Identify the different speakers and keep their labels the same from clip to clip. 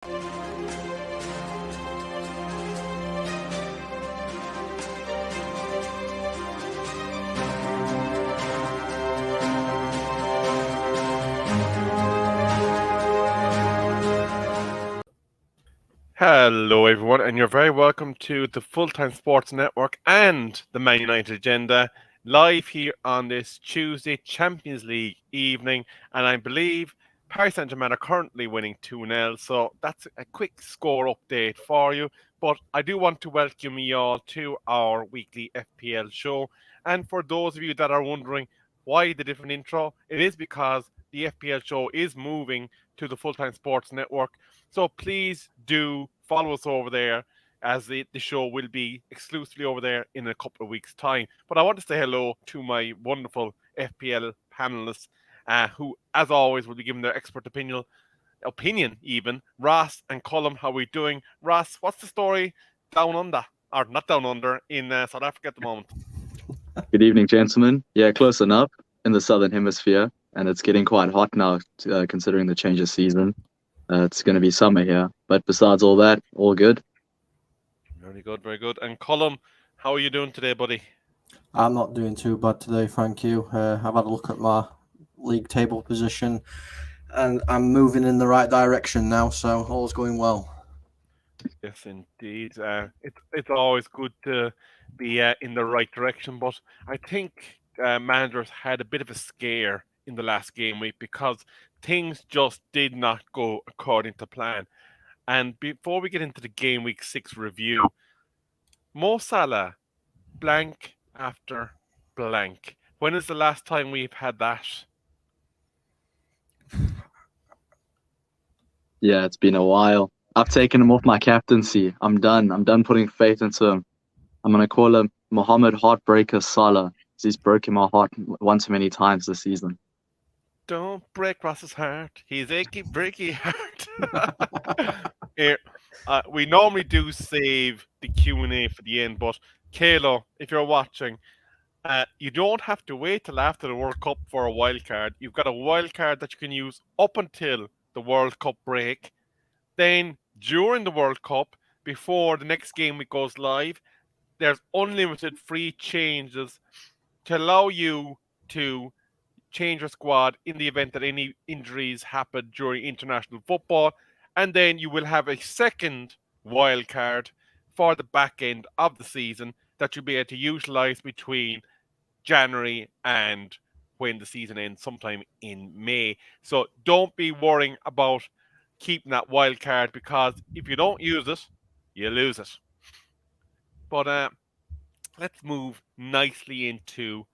Speaker 1: Hello, everyone, and you're very welcome to the Full-Time Sports Network and the Man United Agenda, live here on this Tuesday Champions League evening. And I believe Paris Saint-Germain are currently winning 2-0, so that's a quick score update for you. But I do want to welcome you all to our weekly FPL show. And for those of you that are wondering why the different intro, it is because the FPL show is moving to the Full-Time Sports Network. So please do follow us over there, as the show will be exclusively over there in a couple of weeks' time. But I want to say hello to my wonderful FPL panelists, who, as always, will be giving their expert opinion even. Ross and Colm, how are we doing? Ross, what's the story down under, or not down under, in South Africa at the moment?
Speaker 2: Good evening, gentlemen. Yeah, close enough in the Southern Hemisphere, and it's getting quite hot now, considering the change of season. It's going to be summer here, but besides all that, all good.
Speaker 1: Very good, very good. And Colm, how are you doing today, buddy?
Speaker 3: I'm not doing too bad today, thank you. I've had a look at my league table position, and I'm moving in the right direction now, so all's going well.
Speaker 1: Yes, indeed. It's always good to be in the right direction, but I think managers had a bit of a scare in the last game week because things just did not go according to plan. And before we get into the game week 6 review, Mo Salah, blank after blank. When is the last time we've had that?
Speaker 2: Yeah, it's been a while. I've taken him off my captaincy. I'm done. I'm done putting faith into him. I'm going to call him Mohammed Heartbreaker Salah. He's broken my heart one too many times this season.
Speaker 1: Don't break Ross's heart. He's achy, breaky heart. Here, we normally do save the Q&A for the end, but Kayla, if you're watching, you don't have to wait till after the World Cup for a wildcard. You've got a wildcard that you can use up until the World Cup break. Then, during the World Cup, before the next game week goes live, there's unlimited free changes to allow you to change your squad in the event that any injuries happen during international football. And then you will have a second wild card for the back end of the season that you'll be able to utilize between January and when the season ends, sometime in May. So don't be worrying about keeping that wild card, because if you don't use it, you lose it. But let's move nicely into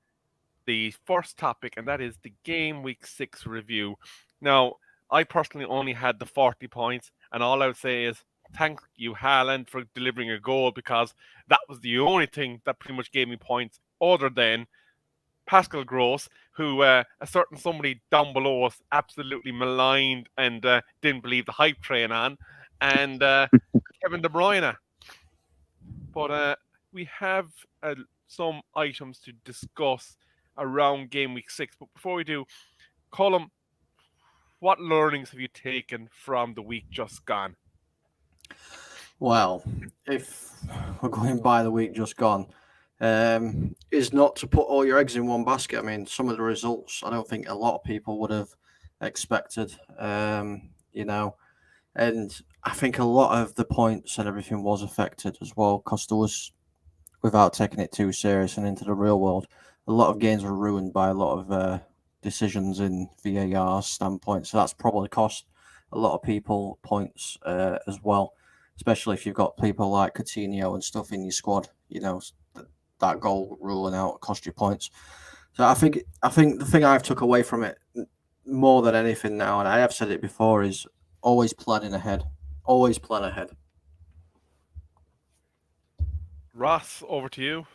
Speaker 1: the first topic, and that is the game week 6 review. Now, I personally only had the 40 points, and all I would say is thank you, Haaland, for delivering a goal, because that was the only thing that pretty much gave me points, other than Pascal Gross, who a certain somebody down below us absolutely maligned and didn't believe the hype train on, and Kevin De Bruyne. But we have some items to discuss around game week 6. But before we do, Colm, what learnings have you taken from the week just gone?
Speaker 3: Well, if we're going by the week just gone, is not to put all your eggs in one basket. I mean, some of the results I don't think a lot of people would have expected, and I think a lot of the points and everything was affected as well, because there was, without taking it too serious and into the real world, a lot of games were ruined by a lot of decisions in VAR standpoint. So that's probably cost a lot of people points as well, especially if you've got people like Coutinho and stuff in your squad. That goal ruling out cost you points. So I think the thing I've took away from it more than anything now, and I have said it before, is always planning ahead. Always plan ahead.
Speaker 1: Ross, over to you.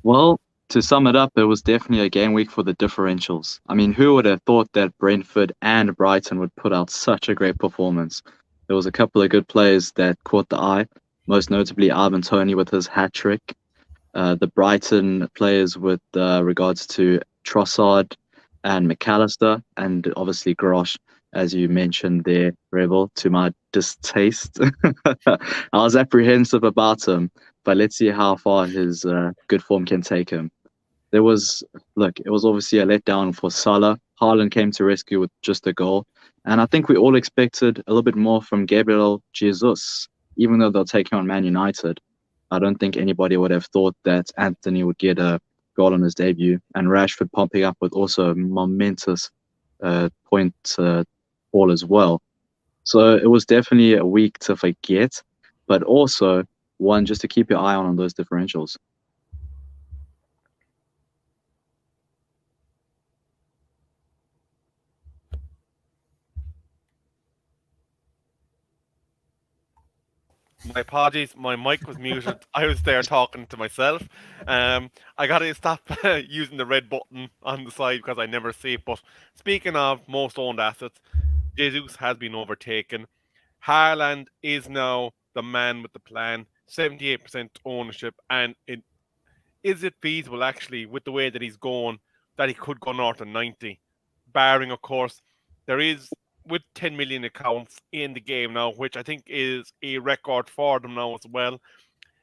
Speaker 2: Well, to sum it up, it was definitely a game week for the differentials. I mean, who would have thought that Brentford and Brighton would put out such a great performance? There was a couple of good plays that caught the eye, most notably Ivan Toney with his hat-trick. The Brighton players with regards to Trossard and McAllister, and obviously Grosh as you mentioned there, Rebel, to my distaste. I was apprehensive about him, but let's see how far his good form can take him. It was obviously a letdown for Salah. Haaland came to rescue with just a goal. And I think we all expected a little bit more from Gabriel Jesus, even though they're taking on Man United. I don't think anybody would have thought that Anthony would get a goal on his debut, and Rashford popping up with also a momentous point ball as well. So it was definitely a week to forget, but also one just to keep your eye on those differentials.
Speaker 1: My apologies, my mic was muted. I was there talking to myself. I got to stop using the red button on the side because I never see it. But speaking of most owned assets, Jesus has been overtaken. Haaland is now the man with the plan, 78% ownership, and is it feasible actually with the way that he's going that he could go north of 90? Barring, of course, there is with 10 million accounts in the game now, which I think is a record for them now as well.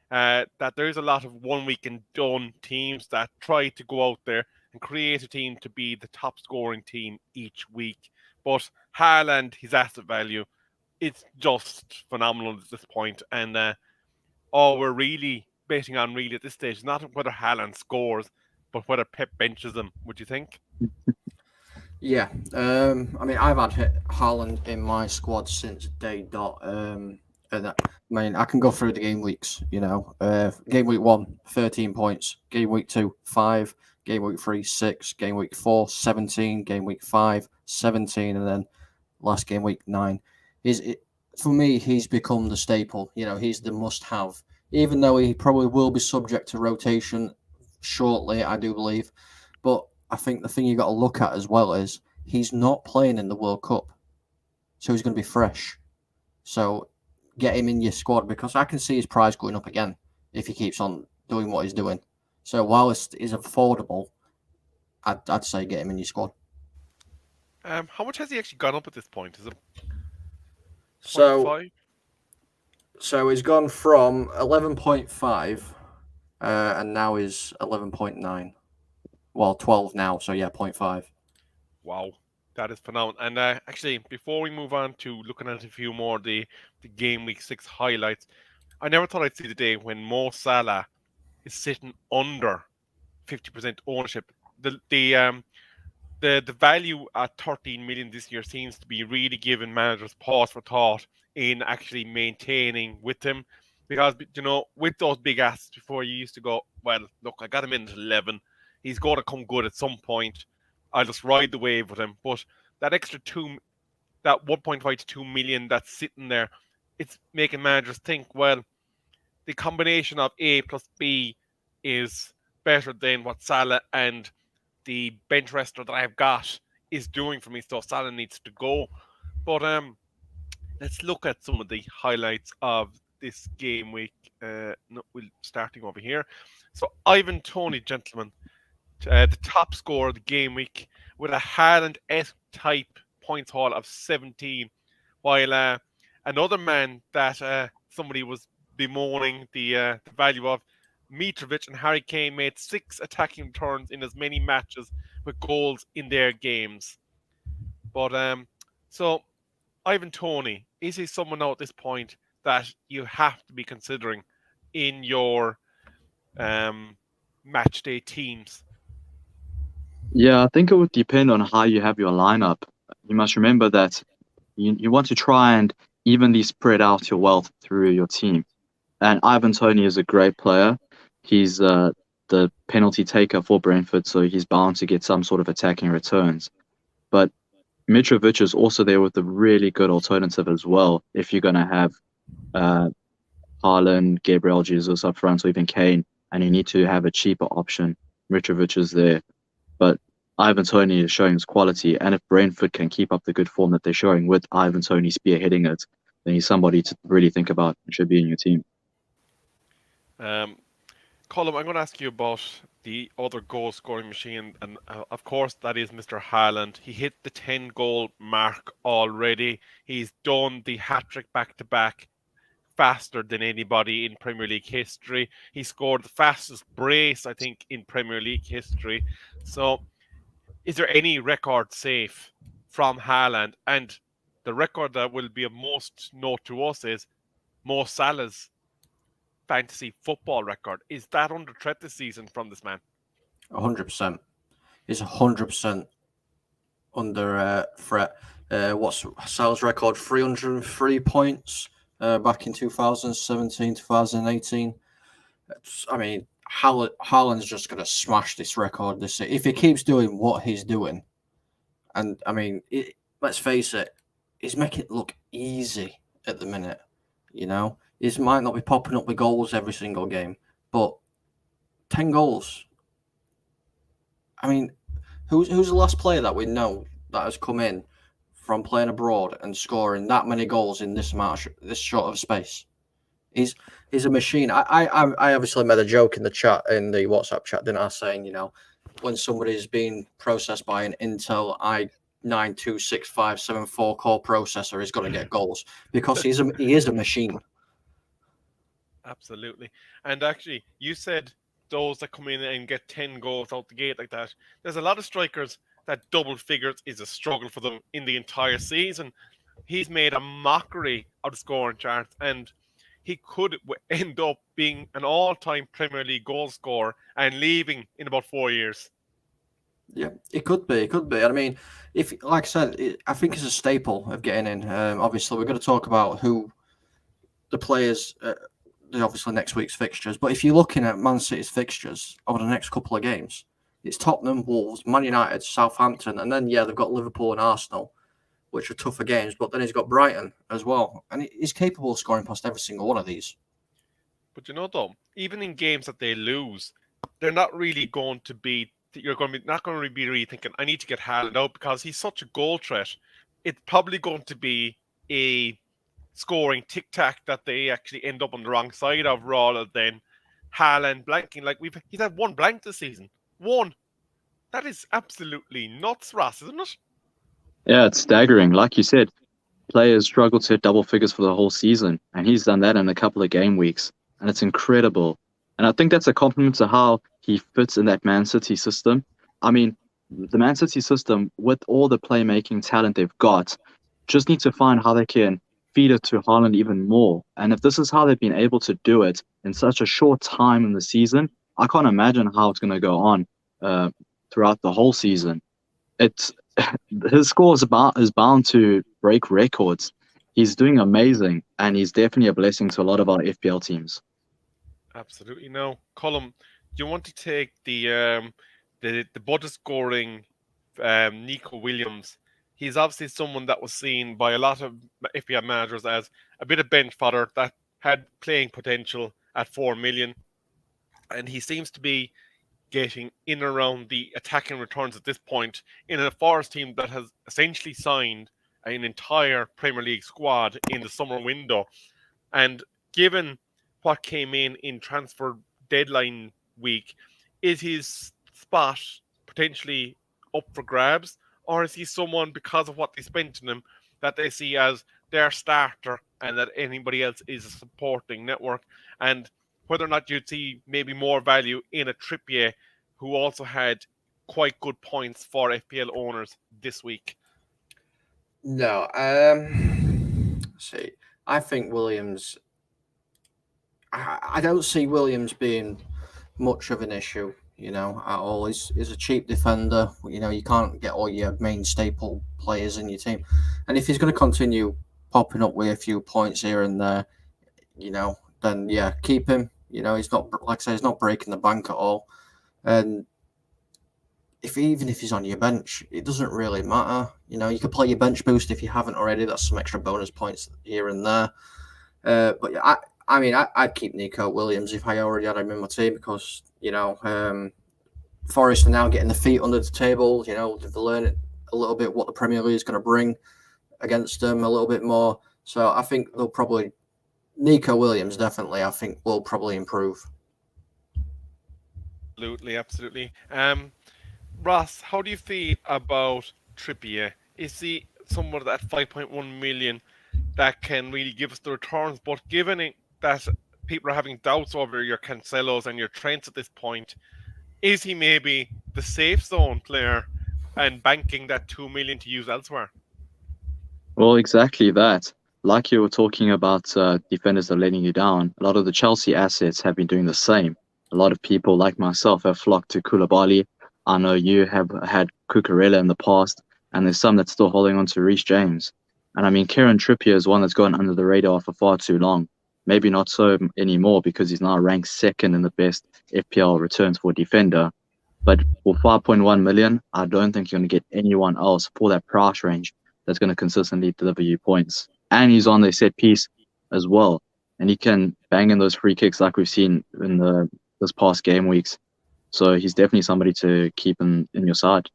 Speaker 1: That there is a lot of 1 week and done teams that try to go out there and create a team to be the top scoring team each week. But Haaland, his asset value, it's just phenomenal at this point. And all we're really betting on really at this stage is not whether Haaland scores, but whether Pep benches him. Would you think?
Speaker 3: Yeah, I mean, I've had Haaland in my squad since day dot. And I can go through the game weeks. Game week 1, 13 points. Game week 2, 5. Game week 3, 6. Game week 4, 17. Game week 5, 17, and then last game week 9. For me, he's become the staple. He's the must-have. Even though he probably will be subject to rotation shortly, I do believe, but I think the thing you got to look at as well is he's not playing in the World Cup, so he's going to be fresh. So get him in your squad because I can see his price going up again if he keeps on doing what he's doing. So while it's affordable, I'd say get him in your squad.
Speaker 1: How much has he actually gone up at this point? Is it
Speaker 3: 0.5? So he's gone from 11.5 and now is 11.9. Well, 12 now, so yeah, 0.5.
Speaker 1: Wow, that is phenomenal. And actually, before we move on to looking at a few more of the game week 6 highlights, I never thought I'd see the day when Mo Salah is sitting under 50% ownership. The value at 13 million this year seems to be really giving managers pause for thought in actually maintaining with him. Because, with those big assets before, you used to go, well, look, I got him in at 11. He's going to come good at some point. I'll just ride the wave with him. But that extra 1.5 to 2 million that's sitting there, it's making managers think, well, the combination of A plus B is better than what Salah and the bench rester that I've got is doing for me. So Salah needs to go. But let's look at some of the highlights of this game week. We're starting over here. So Ivan Toney, gentlemen, the top scorer of the game week with a Haaland-esque type points haul of 17, while another man that somebody was bemoaning the value of, Mitrovic and Harry Kane, made 6 attacking turns in as many matches with goals in their games. But so Ivan Toney, is he someone now at this point that you have to be considering in your match day teams?
Speaker 2: Yeah, I think it would depend on how you have your lineup. You must remember that you want to try and evenly spread out your wealth through your team. And Ivan Toney is a great player. He's the penalty taker for Brentford, so he's bound to get some sort of attacking returns. But Mitrovic is also there with a really good alternative as well. If you're going to have Haaland, Gabriel Jesus up front, or even Kane, and you need to have a cheaper option, Mitrovic is there. But Ivan Toney is showing his quality, and if Brentford can keep up the good form that they're showing with Ivan Toney spearheading it, then he's somebody to really think about and should be in your team.
Speaker 1: Colm, I'm going to ask you about the other goal scoring machine, and of course that is Mr. Haaland. He hit the 10 goal mark already. He's done the hat trick back to back faster than anybody in Premier League history. He scored the fastest brace, I think, in Premier League history. So, is there any record safe from Haaland? And the record that will be of most note to us is Mo Salah's fantasy football record. Is that under threat this season from this man?
Speaker 3: 100%. It's 100% under threat. What's Salah's record? 303 points back in 2017, 2018. I mean, Haaland's just going to smash this record this year. If he keeps doing what he's doing, and I mean, let's face it, he's making it look easy at the minute. You know, he might not be popping up with goals every single game, but 10 goals. I mean, who's the last player that we know that has come in from playing abroad and scoring that many goals in this short of space? He's a machine. I obviously made a joke in the chat, in the WhatsApp chat, didn't I? Saying, you know, when somebody's being processed by an Intel i9-26574 core processor, he's going to get goals because he is a machine.
Speaker 1: Absolutely. And actually, you said those that come in and get 10 goals out the gate like that. There's a lot of strikers that double figures is a struggle for them in the entire season. He's made a mockery of the scoring charts, and he could end up being an all-time Premier League goal scorer and leaving in about 4 years.
Speaker 3: Yeah, it could be. It could be. I mean, if, like I said, I think it's a staple of getting in. Obviously, we're going to talk about who the players, obviously next week's fixtures. But if you're looking at Man City's fixtures over the next couple of games, it's Tottenham, Wolves, Man United, Southampton, and then, they've got Liverpool and Arsenal, which are tougher games. But then he's got Brighton as well. And he's capable of scoring past every single one of these.
Speaker 1: But you know, though, even in games that they lose, they're not really going to be, not going to be really thinking, I need to get Haaland out because he's such a goal threat. It's probably going to be a scoring tic-tac that they actually end up on the wrong side of rather than Haaland blanking. Like, he's had one blank this season. One. That is absolutely nuts, Ross, isn't it?
Speaker 2: Yeah, it's staggering. Like you said, players struggle to hit double figures for the whole season, and he's done that in a couple of game weeks, and it's incredible. And I think that's a compliment to how he fits in that Man City system. I mean, the Man City system, with all the playmaking talent they've got, just need to find how they can feed it to Haaland even more. And if this is how they've been able to do it in such a short time in the season, I can't imagine how it's going to go on throughout the whole season. His score is bound to break records. He's doing amazing, and he's definitely a blessing to a lot of our FPL teams.
Speaker 1: Absolutely. Now, Colm, do you want to take the budget scoring Nico Williams? He's obviously someone that was seen by a lot of FPL managers as a bit of bench fodder that had playing potential at 4 million. And he seems to be getting in around the attacking returns at this point in a Forest team that has essentially signed an entire Premier League squad in the summer window. And given what came in transfer deadline week, is his spot potentially up for grabs? Or is he someone, because of what they spent on him, that they see as their starter and that anybody else is a supporting network? And whether or not you'd see maybe more value in a Trippier, who also had quite good points for FPL owners this week.
Speaker 3: No, see, I think Williams. I don't see Williams being much of an issue, at all. He's a cheap defender. You can't get all your main staple players in your team, and if he's going to continue popping up with a few points here and there, then keep him. He's not, like I say, he's not breaking the bank at all. And even if he's on your bench, it doesn't really matter. You can play your bench boost if you haven't already. That's some extra bonus points here and there. But yeah, I'd keep Nico Williams if I already had him in my team because, Forest are now getting the feet under the table. They've learned a little bit what the Premier League is going to bring against them a little bit more. So I think they'll probably, Nico Williams definitely, I think will probably improve.
Speaker 1: Absolutely. Ross, how do you feel about Trippier? Is he someone that 5.1 million that can really give us the returns? But given that people are having doubts over your Cancelos and your Trents at this point, is he maybe the safe zone player and banking that 2 million to use elsewhere?
Speaker 2: Well, exactly that. Like you were talking about defenders that are letting you down, a lot of the Chelsea assets have been doing the same. A lot of people like myself have flocked to Koulibaly. I know you have had Cucurella in the past, and there's some that's still holding on to Reece James. And I mean, Kieran Trippier is one that's gone under the radar for far too long. Maybe not so anymore because he's now ranked second in the best FPL returns for a defender. But for 5.1 million, I don't think you're going to get anyone else for that price range that's going to consistently deliver you points. And he's on the set piece as well. And he can bang in those free kicks like we've seen in this past game weeks. So he's definitely somebody to keep in your side.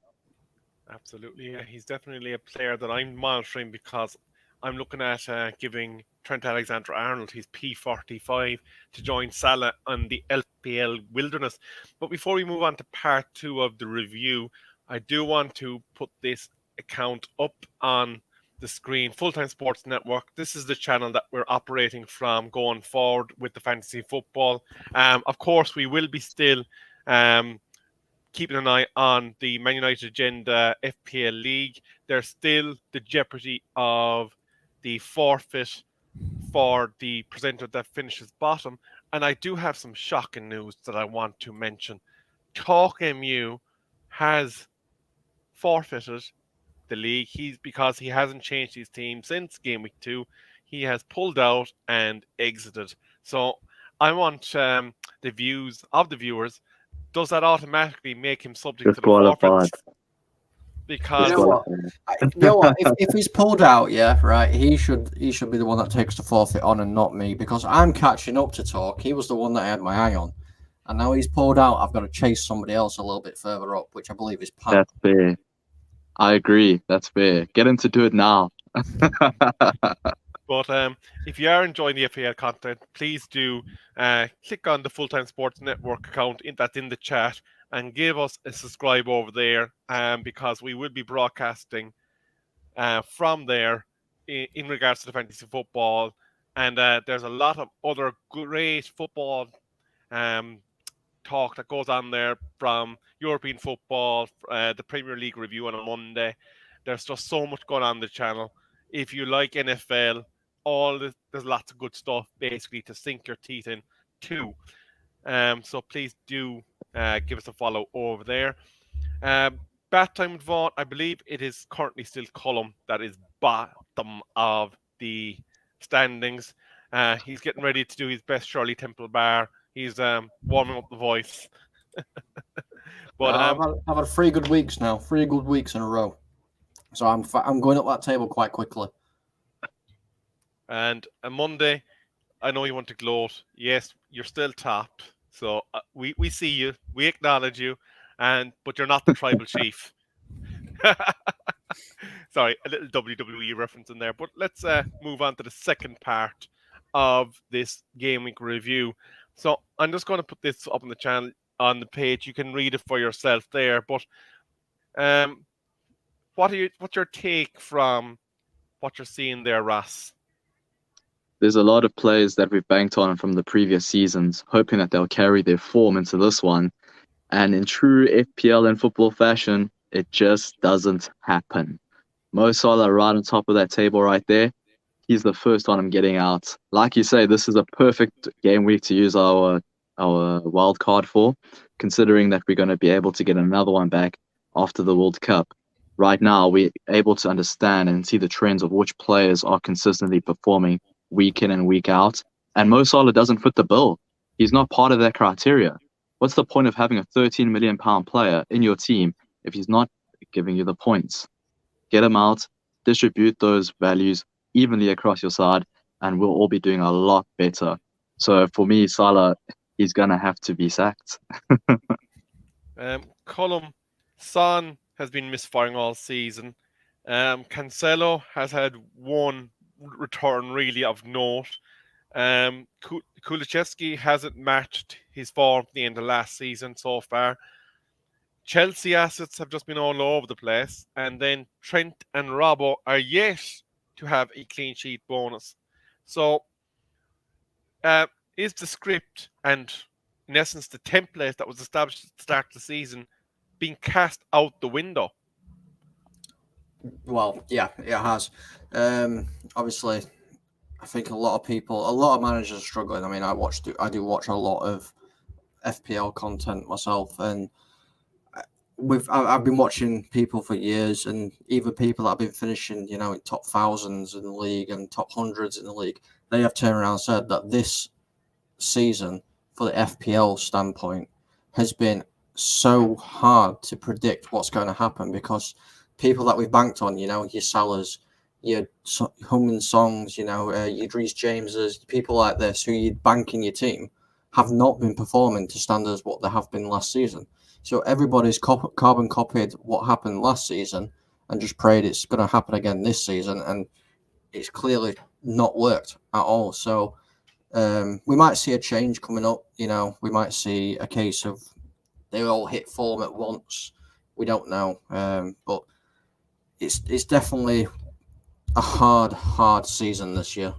Speaker 1: Absolutely, yeah. He's definitely a player that I'm monitoring because I'm looking at giving Trent Alexander-Arnold his P45 to join Salah on the LPL Wilderness. But before we move on to part 2 of the review, I do want to put this account up on the screen. Full-Time Sports Network. This is the channel that we're operating from going forward with the fantasy football. Of course, we will be still keeping an eye on the Man United Agenda FPL League. There's still the jeopardy of the forfeit for the presenter that finishes bottom. And I do have some shocking news that I want to mention. TalkMU has forfeited the league. Because he hasn't changed his team since game week 2. He has pulled out and exited. So I want the views of the viewers. Does that automatically make him subject to the
Speaker 2: Disqualified.
Speaker 1: forfeits? Because
Speaker 3: If he's pulled out, yeah, right, he should be the one that takes the forfeit on and not me, because I'm catching up to Talk. He was the one that I had my eye on, and now he's pulled out. I've got to chase somebody else a little bit further up, which I believe is Pat.
Speaker 2: That's fair. I agree. That's fair. Get him to do it now.
Speaker 1: But if you are enjoying the FPL content, please do click on the Full-Time Sports Network account that's in the chat and give us a subscribe over there, because we will be broadcasting from there in regards to the fantasy football. And there's a lot of other great football talk that goes on there, from European football, the Premier League review on a Monday. There's just so much going on the channel. If you like NFL, there's lots of good stuff basically to sink your teeth in too. So please do give us a follow over there. Bat time with Vaughn, I believe it is currently still Colm that is bottom of the standings. He's getting ready to do his best Shirley Temple bar. He's warming up the voice. But
Speaker 3: I've had 3 good weeks now, 3 good weeks in a row. So I'm going up that table quite quickly.
Speaker 1: And on Monday, I know you want to gloat. Yes, you're still top. So we see you, we acknowledge you, but you're not the tribal chief. Sorry, a little WWE reference in there. But let's move on to the second part of this game week review. So I'm just going to put this up on the channel, on the page. You can read it for yourself there. But what's your take from what you're seeing there, Ross?
Speaker 2: There's a lot of players that we've banked on from the previous seasons, hoping that they'll carry their form into this one. And in true FPL and football fashion, it just doesn't happen. Mo Salah right on top of that table right there. He's the first one I'm getting out. Like you say, this is a perfect game week to use our wild card for, considering that we're going to be able to get another one back after the World Cup. Right now, we're able to understand and see the trends of which players are consistently performing week in and week out. And Mo Salah doesn't fit the bill. He's not part of that criteria. What's the point of having a £13 million player in your team if he's not giving you the points? Get him out, distribute those values evenly across your side, and we'll all be doing a lot better. So for me, Salah, he's going to have to be sacked.
Speaker 1: Colm, Son has been misfiring all season. Cancelo has had one return really of note. Kulusevski hasn't matched his form at the end of last season so far. Chelsea assets have just been all over the place, and then Trent and Robbo are yet to have a clean sheet bonus. So, is the script and, in essence, the template that was established at the start of the season being cast out the window?
Speaker 3: Well, yeah, it has. Obviously, I think a lot of managers are struggling. I mean, I do watch a lot of FPL content myself, and I've been watching people for years, and even people that have been finishing, in top thousands in the league and top hundreds in the league, they have turned around and said that this season, for the FPL standpoint, has been so hard to predict what's going to happen because people that we've banked on, your Salahs, your Humming Songs, your Reece Jameses, people like this who you'd bank in your team, have not been performing to standards what they have been last season. So everybody's carbon copied what happened last season and just prayed it's going to happen again this season, and it's clearly not worked at all. So we might see a change coming up. We might see a case of they all hit form at once. We don't know, but it's definitely a hard season this year.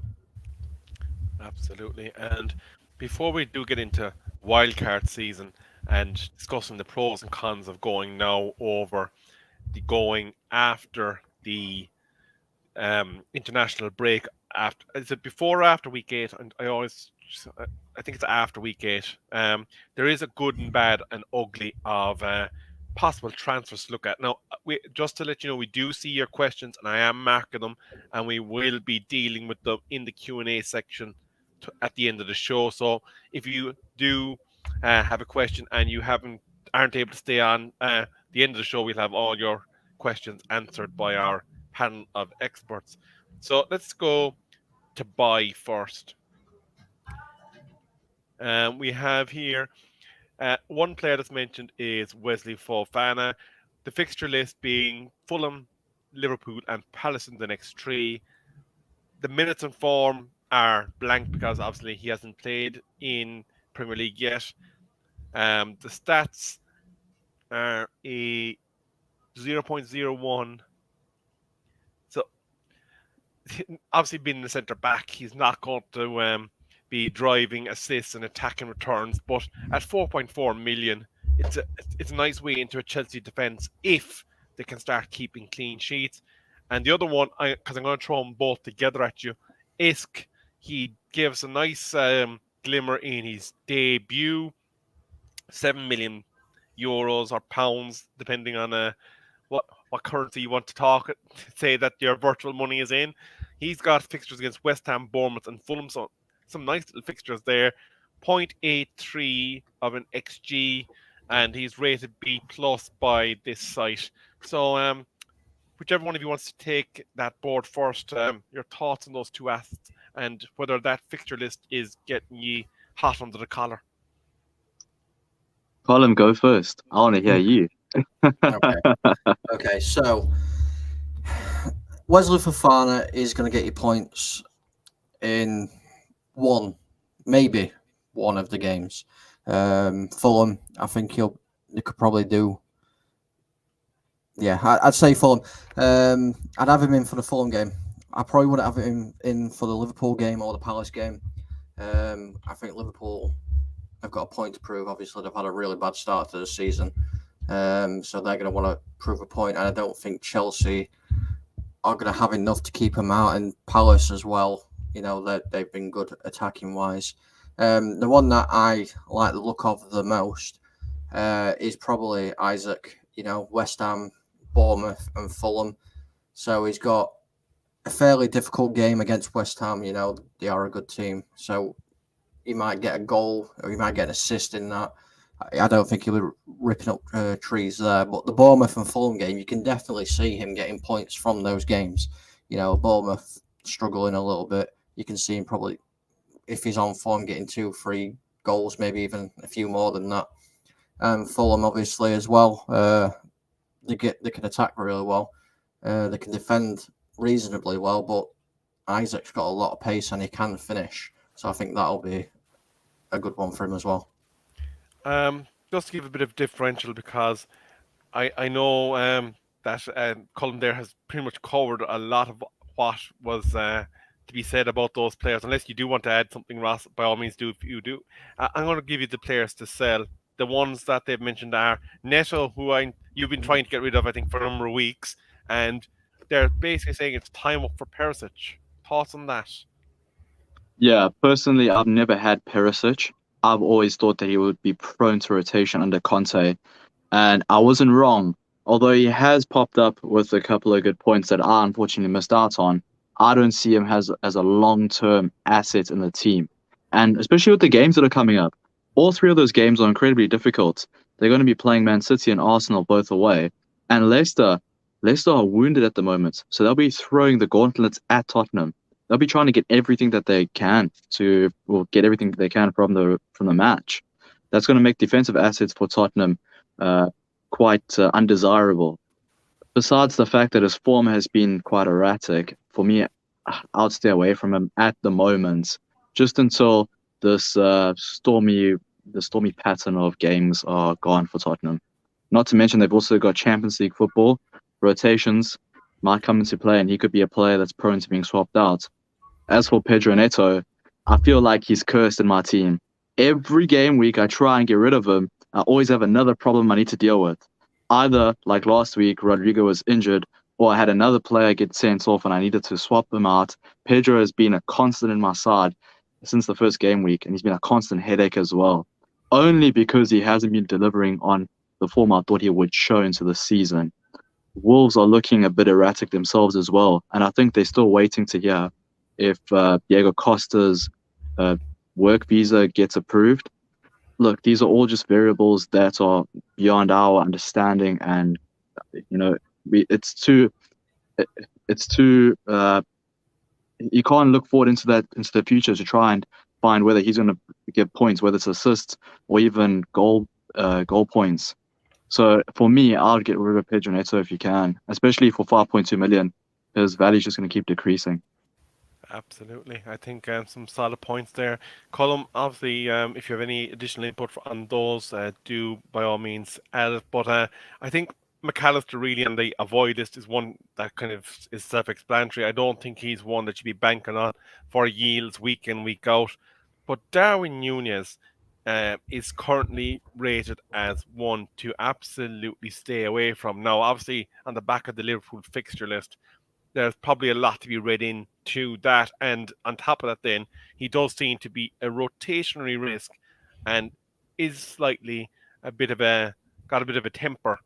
Speaker 1: Absolutely. And before we do get into wildcard season and discussing the pros and cons of going now over the going after the international break, after, is it before or after week 8? And I think it's after week 8. There is a good and bad and ugly of possible transfers to look at. Now, just to let you know, we do see your questions, and I am marking them, and we will be dealing with them in the Q&A section at the end of the show. So if you do have a question and you aren't able to stay on the end of the show, we'll have all your questions answered by our panel of experts. So let's go to buy first. We have here one player that's mentioned is Wesley Fofana. The fixture list being Fulham, Liverpool, and Palace in the next 3. The minutes and form are blank because obviously he hasn't played in Premier League yet. The stats are a 0.01. So obviously being the centre back, he's not going to be driving assists and attacking returns, but at 4.4 million, it's a nice way into a Chelsea defence if they can start keeping clean sheets. And the other one, because I'm going to throw them both together at you, Isk, he gives a nice glimmer in his debut, 7 million euros or pounds, depending on what currency you want to say that your virtual money is in. He's got fixtures against West Ham, Bournemouth, and Fulham, so some nice little fixtures there. 0.83 of an XG, and he's rated B+ by this site. So whichever one of you wants to take that board first, your thoughts on those two assets and whether that fixture list is getting you hot under the collar.
Speaker 2: Colm, go first. I want to hear you.
Speaker 3: Okay, so Wesley Fofana is going to get you points in maybe one of the games. Fulham, I think they could probably do. Yeah, I'd say Fulham. I'd have him in for the Fulham game. I probably wouldn't have him in for the Liverpool game or the Palace game. I think Liverpool have got a point to prove. Obviously, they've had a really bad start to the season. So they're going to want to prove a point, and I don't think Chelsea are going to have enough to keep them out, and Palace as well. They've been good attacking wise. The one that I like the look of the most is probably Isaac. West Ham, Bournemouth, and Fulham. So he's got a fairly difficult game against West Ham. They are a good team, so he might get a goal or he might get an assist in that. I don't think he'll be ripping up trees there. But the Bournemouth and Fulham game, you can definitely see him getting points from those games. Bournemouth struggling a little bit. You can see him probably, if he's on form, getting 2-3 goals, maybe even a few more than that. Fulham, obviously, as well. They can attack really well. They can defend reasonably well, but Isaac's got a lot of pace and he can finish. So I think that'll be a good one for him as well.
Speaker 1: Just to give a bit of differential, because I know that Colm there has pretty much covered a lot of what was to be said about those players. Unless you do want to add something, Ross, by all means do if you do. I'm going to give you the players to sell. The ones that they've mentioned are Neto, who you've been trying to get rid of, I think, for a number of weeks, and they're basically saying it's time up for Perisic. Thoughts on that?
Speaker 2: Yeah, personally, I've never had Perisic. I've always thought that he would be prone to rotation under Conte, and I wasn't wrong. Although he has popped up with a couple of good points that I unfortunately missed out on, I don't see him as a long-term asset in the team. And especially with the games that are coming up, all three of those games are incredibly difficult. They're going to be playing Man City and Arsenal both away, and Leicester are wounded at the moment, so they'll be throwing the gauntlets at Tottenham. They'll be trying to get everything that they can get everything that they can from the match. That's going to make defensive assets for Tottenham quite undesirable. Besides the fact that his form has been quite erratic, for me, I'd stay away from him at the moment, just until this stormy pattern of games are gone for Tottenham. Not to mention they've also got Champions League football. Rotations might come into play, and he could be a player that's prone to being swapped out. As for Pedro Neto, I feel like he's cursed in my team. Every game week, I try and get rid of him. I always have another problem I need to deal with. Either, like last week, Rodrigo was injured, or I had another player get sent off and I needed to swap them out. Pedro has been a constant in my side since the first game week, and he's been a constant headache as well. Only because he hasn't been delivering on the form I thought he would show into the season. Wolves are looking a bit erratic themselves as well, and I think they're still waiting to hear if Diego Costa's work visa gets approved. Look, these are all just variables that are beyond our understanding, and it's too you can't look forward into the future to try and find whether he's going to get points, whether it's assists or even goal points. So for me, I'll get rid of Pedro Neto if you can, especially for 5.2 million. His value is just going to keep decreasing.
Speaker 1: Absolutely. I think some solid points there. Colm, obviously, if you have any additional input on those, do by all means add it. But I think McAllister really on the avoid list is one that kind of is self-explanatory. I don't think he's one that you'd be banking on for yields week in, week out. But Darwin Núñez is currently rated as one to absolutely stay away from. Now, obviously, on the back of the Liverpool fixture list, there's probably a lot to be read into that. And on top of that, then, he does seem to be a rotationary risk and is slightly got a bit of a temper.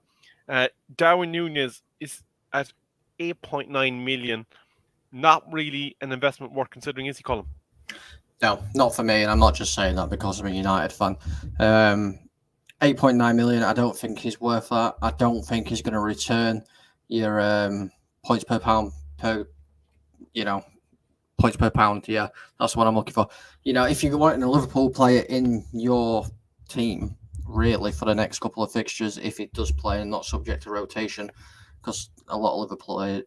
Speaker 1: Darwin Núñez is at 8.9 million. Not really an investment worth considering, is he, Colm?
Speaker 3: No, not for me, and I'm not just saying that because I'm a United fan. 8.9 million, I don't think he's worth that. I don't think he's going to return your points per pound points per pound. Yeah, that's what I'm looking for. If you're wanting a Liverpool player in your team, really, for the next couple of fixtures, if it does play and not subject to rotation, because a lot of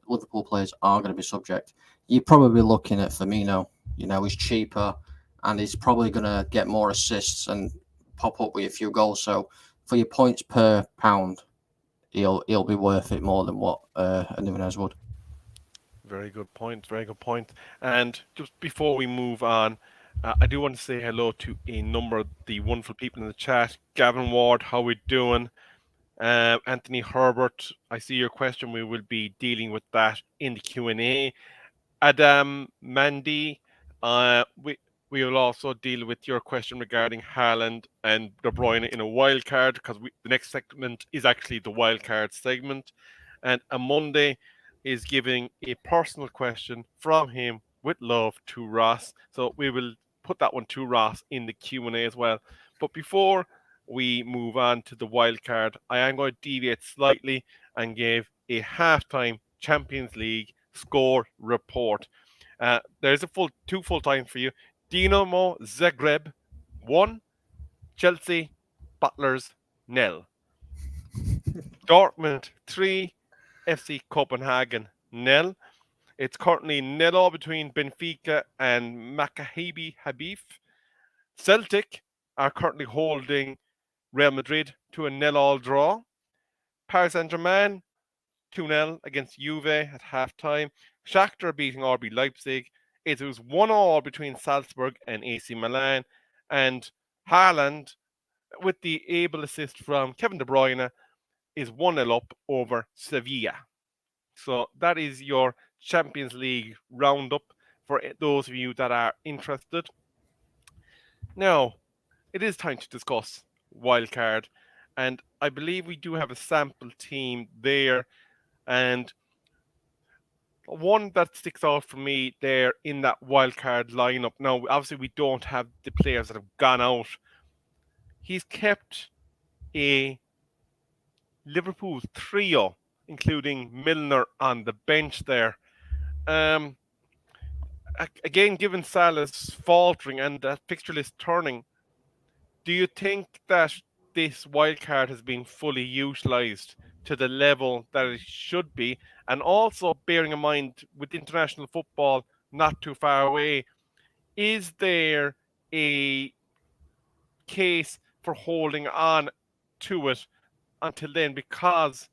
Speaker 3: Liverpool players are going to be subject, you're probably looking at Firmino. He's cheaper and he's probably going to get more assists and pop up with a few goals. So for your points per pound, he'll be worth it more than what a Núñez would.
Speaker 1: Very good point. Very good point. And just before we move on, I do want to say hello to a number of the wonderful people in the chat. Gavin Ward, how we doing? Anthony Herbert, I see your question. We will be dealing with that in the Q&A. Adam Mandy, we will also deal with your question regarding Haaland and De Bruyne in a wildcard, because the next segment is actually the wildcard segment. And Monday is giving a personal question from him with love to Ross. So we will put that one to Ross in the Q&A as well. But before we move on to the wildcard, I am going to deviate slightly and give a halftime Champions League score report. There's two full times for you. Dinamo Zagreb 1, Chelsea Butlers 0. Dortmund 3, FC Copenhagen 0. It's currently 0 between Benfica and Maccabi Habib. Celtic are currently holding Real Madrid to a 0-0 draw. Paris Saint-Germain 2-0 against Juve at half-time. Shakhtar beating RB Leipzig. It was 1-1 between Salzburg and AC Milan. And Haaland, with the able assist from Kevin De Bruyne, is 1-0 up over Sevilla. So that is your Champions League roundup for those of you that are interested. Now, it is time to discuss Wildcard. And I believe we do have a sample team there. And one that sticks out for me there in that Wildcard lineup. Now, obviously, we don't have the players that have gone out. He's kept a Liverpool trio, including Milner on the bench there. Again, given Salah's faltering and that fixture list turning, do you think that this wildcard has been fully utilised to the level that it should be? And also bearing in mind with international football not too far away, is there a case for holding on to it until then? Because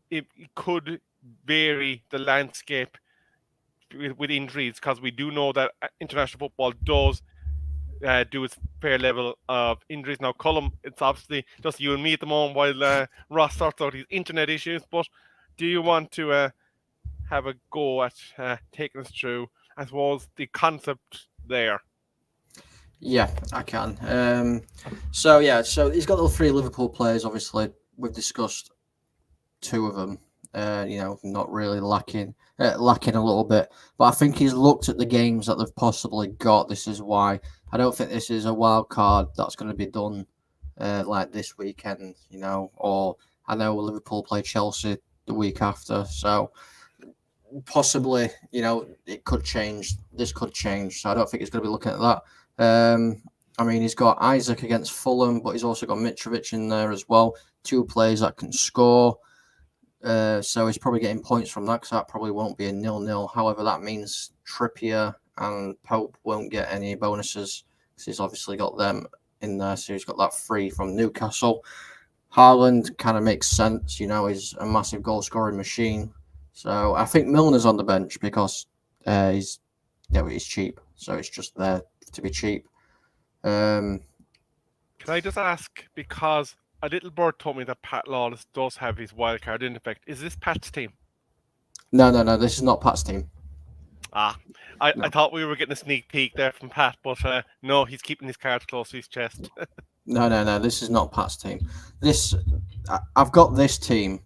Speaker 1: it could vary the landscape with injuries, because we do know that international football does do its fair level of injuries. Now, Colm, it's obviously just you and me at the moment while Ross sorts out his internet issues, but do you want to have a go at taking us through, I suppose, the concept there?
Speaker 3: Yeah, I can. So he's got the 3 Liverpool players. Obviously, we've discussed 2 of them. Not really lacking a little bit. But I think he's looked at the games that they've possibly got. This is why I don't think this is a wild card that's going to be done like this weekend. Or I know Liverpool play Chelsea the week after, so possibly it could change. This could change. So I don't think he's going to be looking at that. He's got Isaac against Fulham, but he's also got Mitrovic in there as well. 2 players that can score. So he's probably getting points from that, because that probably won't be a 0-0. However, that means Trippier and Pope won't get any bonuses, because he's obviously got them in there. So he's got that free from Newcastle. Haaland kind of makes sense. He's a massive goal-scoring machine. So I think Milner's on the bench because he's cheap. So it's just there to be cheap.
Speaker 1: Can I just ask, because a little bird told me that Pat Lawless does have his wildcard in effect. Is this Pat's team?
Speaker 3: No. This is not Pat's team.
Speaker 1: I thought we were getting a sneak peek there from Pat, but no, he's keeping his cards close to his chest.
Speaker 3: No. This is not Pat's team. I've got this team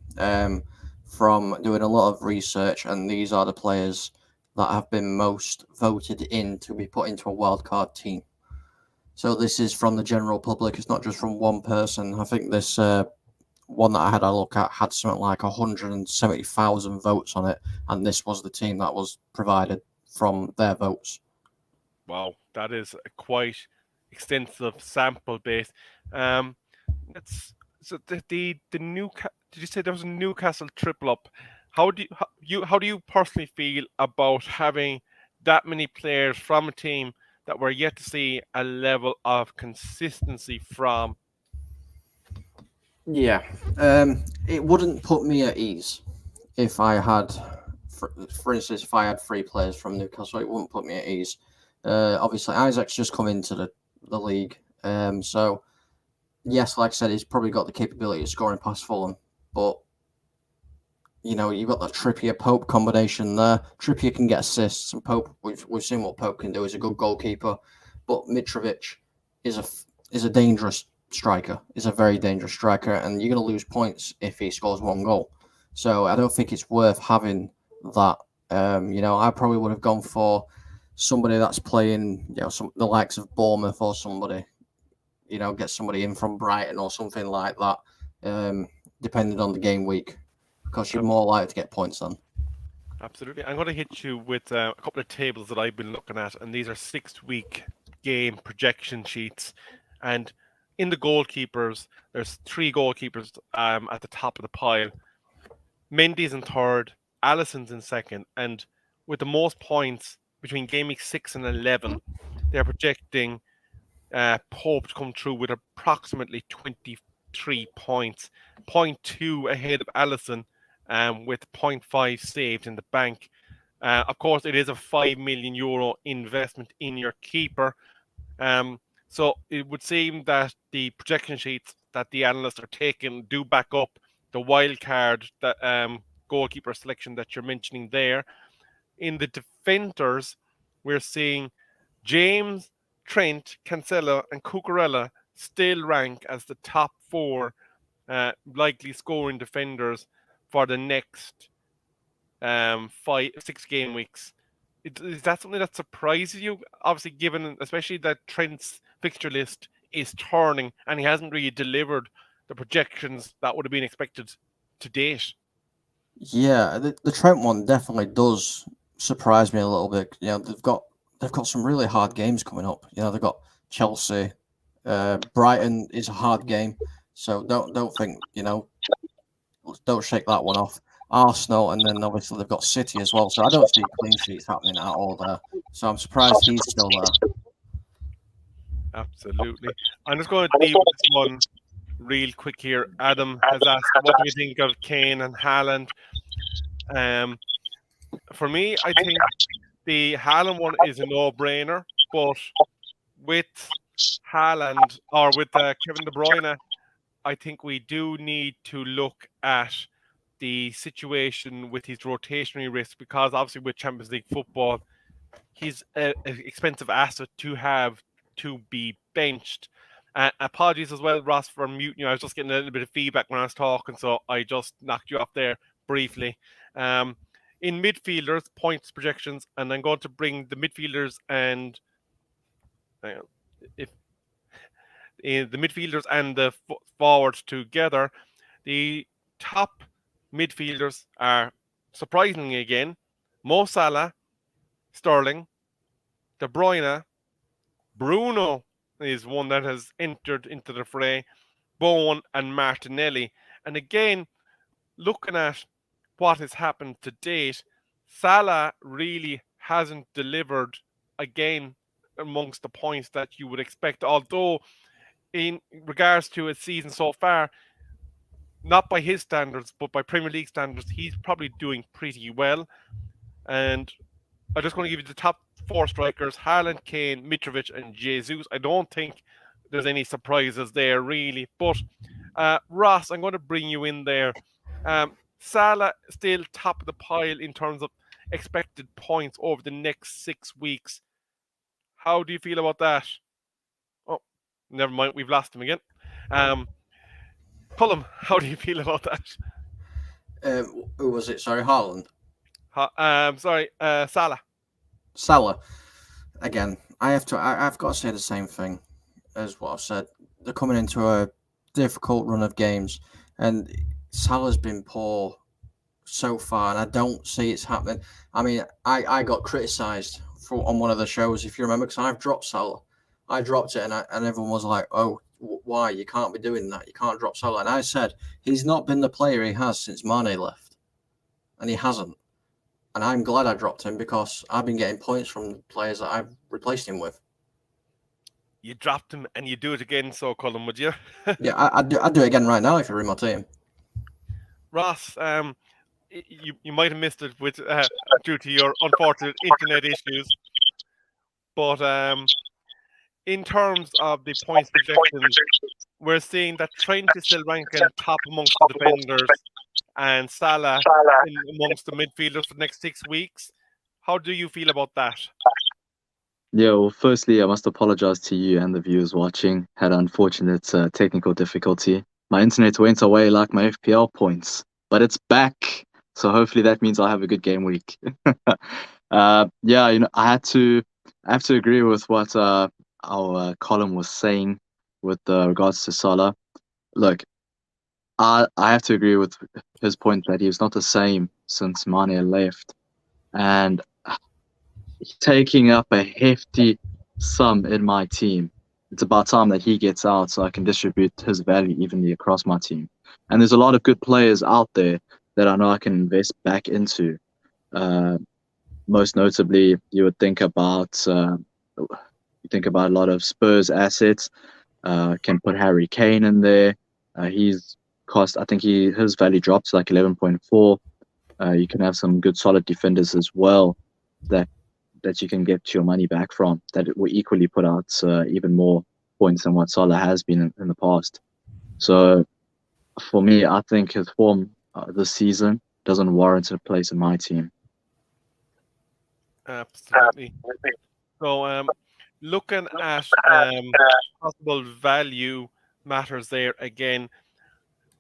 Speaker 3: from doing a lot of research, and these are the players that have been most voted in to be put into a wildcard team. So this is from the general public. It's not just from one person. I think this one that I had a look at had something like 170,000 votes on it, and this was the team that was provided from their votes.
Speaker 1: Wow, that is a quite extensive sample base. The did you say there was a Newcastle triple up? How do you personally feel about having that many players from a team that we're yet to see a level of consistency from?
Speaker 3: Yeah, it wouldn't put me at ease if I had, for instance, if I had 3 players from Newcastle. It wouldn't put me at ease. Obviously, Isaac's just come into the league, so yes, like I said, he's probably got the capability of scoring past Fulham, but you've got that Trippier Pope combination there. Trippier can get assists, and Pope, we've seen what Pope can do. He's a good goalkeeper, but Mitrovic is a dangerous striker. Is a very dangerous striker, and you're going to lose points if he scores 1 goal. So I don't think it's worth having that. I probably would have gone for somebody that's playing, the likes of Bournemouth or somebody. Get somebody in from Brighton or something like that, depending on the game week, because you're more likely to get points then.
Speaker 1: Absolutely. I'm going to hit you with a couple of tables that I've been looking at, and these are 6-week game projection sheets. And in the goalkeepers, there's 3 goalkeepers at the top of the pile. Mendy's in 3rd, Alisson's in 2nd, and with the most points between game week 6 and 11. They're projecting Pope to come through with approximately 23 points, 0.2 ahead of Allison, with 0.5 saved in the bank. Of course, it is a €5 million investment in your keeper. So it would seem that the projection sheets that the analysts are taking do back up the wildcard that goalkeeper selection that you're mentioning there. In the defenders, we're seeing James, Trent, Cancelo, and Cucurella still rank as the top 4 likely scoring defenders for the next 6 game weeks. Is that something that surprises you? Obviously, given especially that Trent's fixture list is turning and he hasn't really delivered the projections that would have been expected to date.
Speaker 3: Yeah, the Trent one definitely does surprise me a little bit. You know, they've got some really hard games coming up. You know, they've got Chelsea, Brighton is a hard game, so don't think, you know, don't shake that one off. Arsenal, and then obviously they've got City as well. So I don't see clean sheets happening at all there. So I'm surprised he's still there.
Speaker 1: Absolutely. I'm just going to leave this one real quick here. Adam has asked, what do you think of Kane and Haaland? For me, I think the Haaland one is a no-brainer, but with Haaland or with Kevin De Bruyne, I think we do need to look at the situation with his rotationary risk, because obviously with Champions League football, he's an expensive asset to have to be benched. Apologies as well, Ross, for muting you. I was just getting a little bit of feedback when I was talking, so I just knocked you off there briefly. In midfielders, points projections, and I'm going to bring the midfielders and the midfielders and the forwards together. The top midfielders are, surprisingly again, Mo Salah, Sterling, De Bruyne, Bruno is one that has entered into the fray, Bowen and Martinelli. And again, looking at what has happened to date, Salah really hasn't delivered again amongst the points that you would expect, although in regards to his season so far, not by his standards, but by Premier League standards, he's probably doing pretty well. And I'm just going to give you the top 4 strikers: Haaland, Kane, Mitrovic, and Jesus. I don't think there's any surprises there, really. But Ross, I'm going to bring you in there. Salah still top of the pile in terms of expected points over the next 6 weeks. How do you feel about that? Oh, never mind. We've lost him again. Colm, how do you feel about that?
Speaker 3: Who was it? Sorry, Haaland.
Speaker 1: Salah.
Speaker 3: Salah. Again, I've got to say the same thing as what I've said. They're coming into a difficult run of games, and Salah's been poor so far, and I don't see it's happening. I mean, I got criticised on one of the shows, if you remember, because I've dropped Salah. I dropped it, and everyone was like, "Oh, why? You can't be doing that. You can't drop Salah." And I said, he's not been the player he has since Mane left, and he hasn't. And I'm glad I dropped him, because I've been getting points from the players that I've replaced him with.
Speaker 1: You dropped him, and you do it again, so Colm, would you?
Speaker 3: Yeah, I'd do it again right now if you're in my team.
Speaker 1: Ross, you might have missed it with due to your unfortunate internet issues, but in terms of the points projections, we're seeing that Trent is still ranking top amongst the defenders, and Salah amongst the midfielders for the next 6 weeks. How do you feel about that?
Speaker 2: Yeah, well, firstly, I must apologize to you and the viewers watching. Had unfortunate technical difficulty. My internet went away like my FPL points, but it's back. So hopefully that means I'll have a good game week. Yeah, you know, I have to agree with what our Colm was saying with regards to Salah. Look, I have to agree with his point that he's not the same since Mane left, and taking up a hefty sum in my team. It's about time that he gets out so I can distribute his value evenly across my team. And there's a lot of good players out there that I know I can invest back into. most notably, you would think about a lot of Spurs assets. Can put Harry Kane in there. He's cost. I think his value drops like 11.4. You can have some good solid defenders as well that you can get your money back from that will equally put out even more points than what Salah has been in the past. So for me, I think his form this season doesn't warrant a place in my team.
Speaker 1: Absolutely. So, looking at possible value matters there again.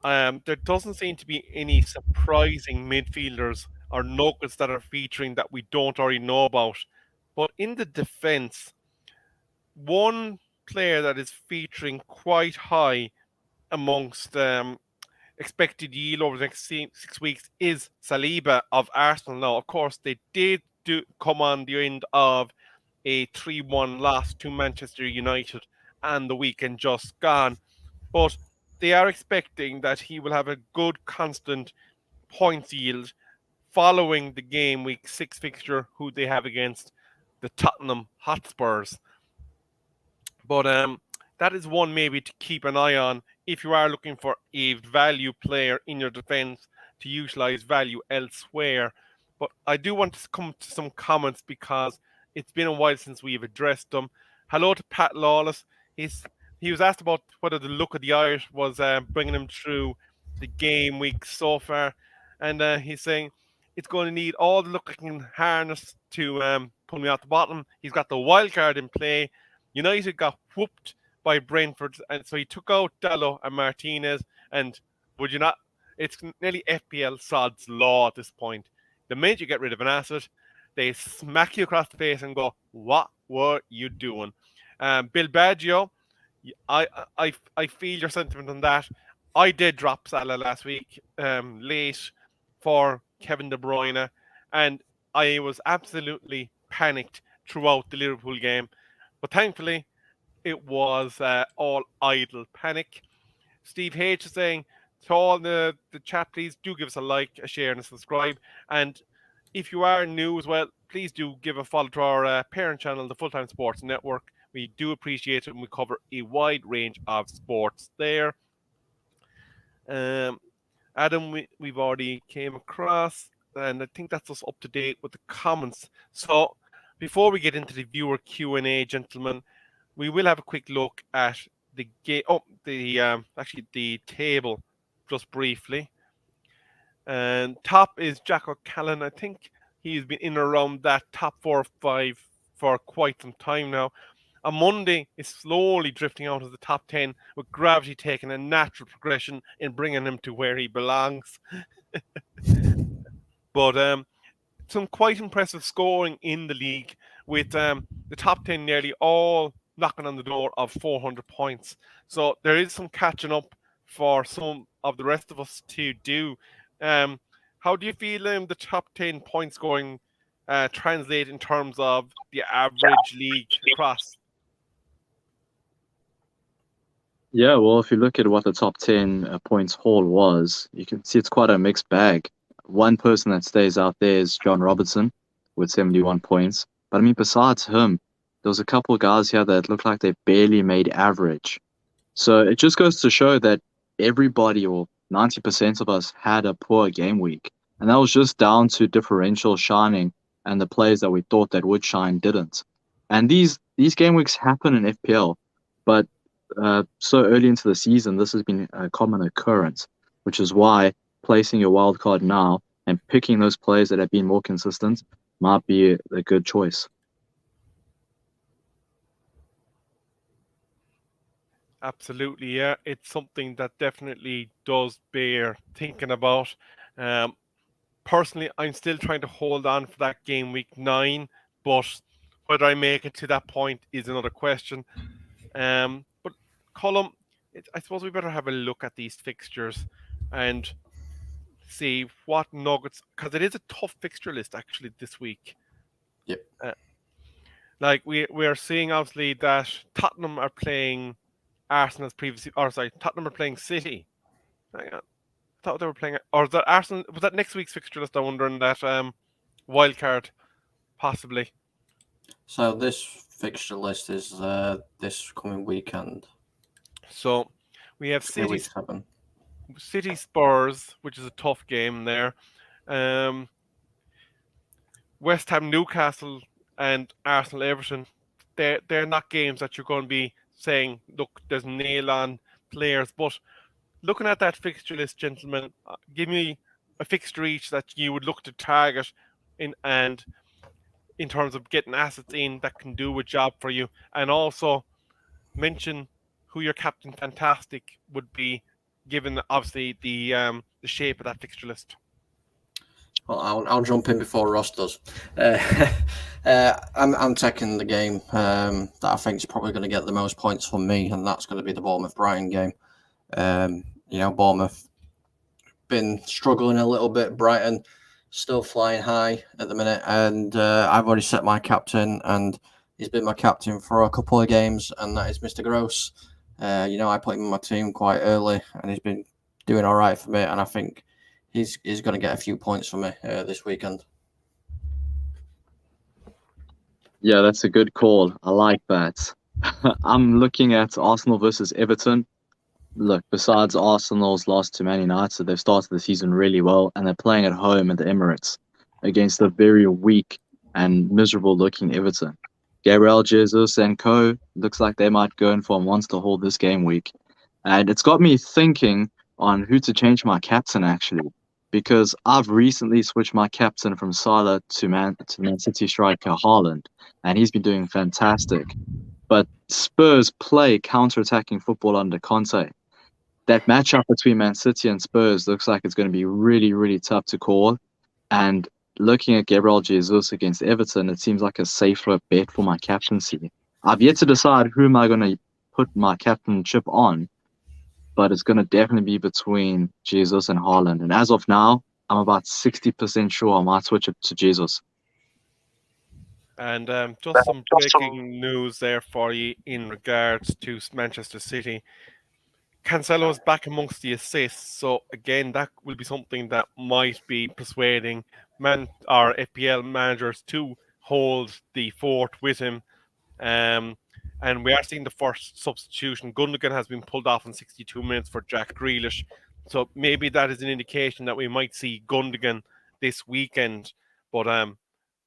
Speaker 1: There doesn't seem to be any surprising midfielders or nuggets that are featuring that we don't already know about. But in the defence, one player that is featuring quite high amongst expected yield over the next 6 weeks is Saliba of Arsenal. Now, of course, they did come on the end of a 3-1 loss to Manchester United and the weekend just gone. But they are expecting that he will have a good constant points yield following the game week 6 fixture who they have against the Tottenham Hotspurs. But that is one maybe to keep an eye on if you are looking for a value player in your defence to utilise value elsewhere. But I do want to come to some comments because it's been a while since we've addressed them. Hello to Pat Lawless. He was asked about whether the look of the Irish was bringing him through the game week so far. And he's saying it's going to need all the luck I can harness to pull me out the bottom. He's got the wildcard in play. United got whooped by Brentford, and so he took out Dallo and Martinez. And would you not? It's nearly FPL sod's law at this point. The minute you get rid of an asset, they smack you across the face and go, "What were you doing?" Bill Baggio, I feel your sentiment on that. I did drop Salah last week late for Kevin De Bruyne, and I was absolutely panicked throughout the Liverpool game. But thankfully, it was all idle panic. Steve H is saying, to all the chat, please do give us a like, a share, and a subscribe. And if you are new as well, please do give a follow to our parent channel, the Full Time Sports Network. We do appreciate it, and we cover a wide range of sports there. Adam, we've already came across, and I think that's us up to date with the comments. So before we get into the viewer Q&A, gentlemen, we will have a quick look at the game. The table just briefly. And top is Jack O'Callaghan. I think he's been in around that top 4 or 5 for quite some time now. On Monday is slowly drifting out of the top 10, with gravity taking a natural progression in bringing him to where he belongs. But some quite impressive scoring in the league, with the top 10 nearly all knocking on the door of 400 points. So there is some catching up for some of the rest of us to do. How do you feel the top 10 points scoring translate in terms of the average league across?
Speaker 2: Yeah, well, if you look at what the top 10 points haul was, you can see it's quite a mixed bag. One person that stays out there is John Robertson with 71 points. But I mean, besides him, there was a couple of guys here that looked like they barely made average. So it just goes to show that everybody, or 90% of us, had a poor game week. And that was just down to differential shining, and the players that we thought that would shine didn't. And these game weeks happen in FPL, but so early into the season, this has been a common occurrence, which is why placing your wild card now and picking those players that have been more consistent might be a good choice.
Speaker 1: Absolutely, yeah. It's something that definitely does bear thinking about. Personally, I'm still trying to hold on for that game week 9, but whether I make it to that point is another question. But Colm, I suppose we better have a look at these fixtures and see what nuggets, because it is a tough fixture list actually this week.
Speaker 3: Yep.
Speaker 1: Like we are seeing obviously that Tottenham are playing Arsenal's previously, or sorry, Tottenham are playing City. Hang on. I thought they were playing, or was that Arsenal? Was that next week's fixture list? I'm wondering that wildcard. possibly.
Speaker 3: So this fixture list is this coming weekend,
Speaker 1: So we have
Speaker 3: GW7.
Speaker 1: City Spurs, which is a tough game there. West Ham, Newcastle, and Arsenal, Everton. They're not games that you're going to be saying, look, there's nail on players. But looking at that fixture list, gentlemen, give me a fixture each that you would look to target in terms of getting assets in that can do a job for you, and also mention who your captain fantastic would be, given obviously the shape of that fixture list.
Speaker 3: Well, I'll jump in before Ross does. I'm taking the game that I think is probably going to get the most points from me, and that's going to be the Bournemouth-Brighton game. Bournemouth been struggling a little bit. Brighton still flying high at the minute, and I've already set my captain, and he's been my captain for a couple of games, and that is Mr. Gross. I put him in my team quite early, and he's been doing all right for me, and I think he's going to get a few points for me this weekend.
Speaker 2: Yeah, that's a good call. I like that. I'm looking at Arsenal versus Everton. Look, besides Arsenal's loss to Man United, they've started the season really well, and they're playing at home at the Emirates against a very weak and miserable-looking Everton. Gabriel Jesus and co. looks like they might go in for a monster haul this game week. And it's got me thinking on who to change my captain, actually, because I've recently switched my captain from Salah to Man City striker Haaland, and he's been doing fantastic. But Spurs play counter-attacking football under Conte. That matchup between Man City and Spurs looks like it's going to be really, really tough to call. And looking at Gabriel Jesus against Everton, it seems like a safer bet for my captaincy. I've yet to decide who am I going to put my captainship on, but it's going to definitely be between Jesus and Haaland. And as of now, I'm about 60% sure I might switch it to Jesus.
Speaker 1: And just some breaking news there for you in regards to Manchester City. Cancelo's back amongst the assists, so again, that will be something that might be persuading our FPL managers to hold the fort with him. And we are seeing the first substitution. Gundogan has been pulled off in 62 minutes for Jack Grealish, so maybe that is an indication that we might see Gundogan this weekend. But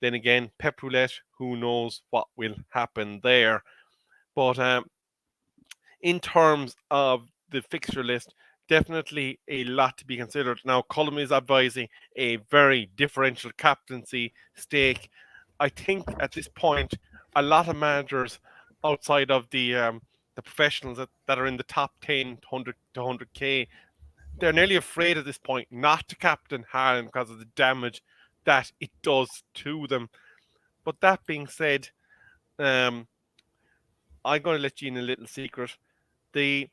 Speaker 1: then again, Pep Roulette, who knows what will happen there. But in terms of the fixture list, definitely a lot to be considered. Now, Colm is advising a very differential captaincy stake. I think at this point, a lot of managers outside of the professionals that are in the top 10, 100 to 100k, they're nearly afraid at this point not to captain Haaland because of the damage that it does to them. But that being said, I'm going to let you in a little secret. The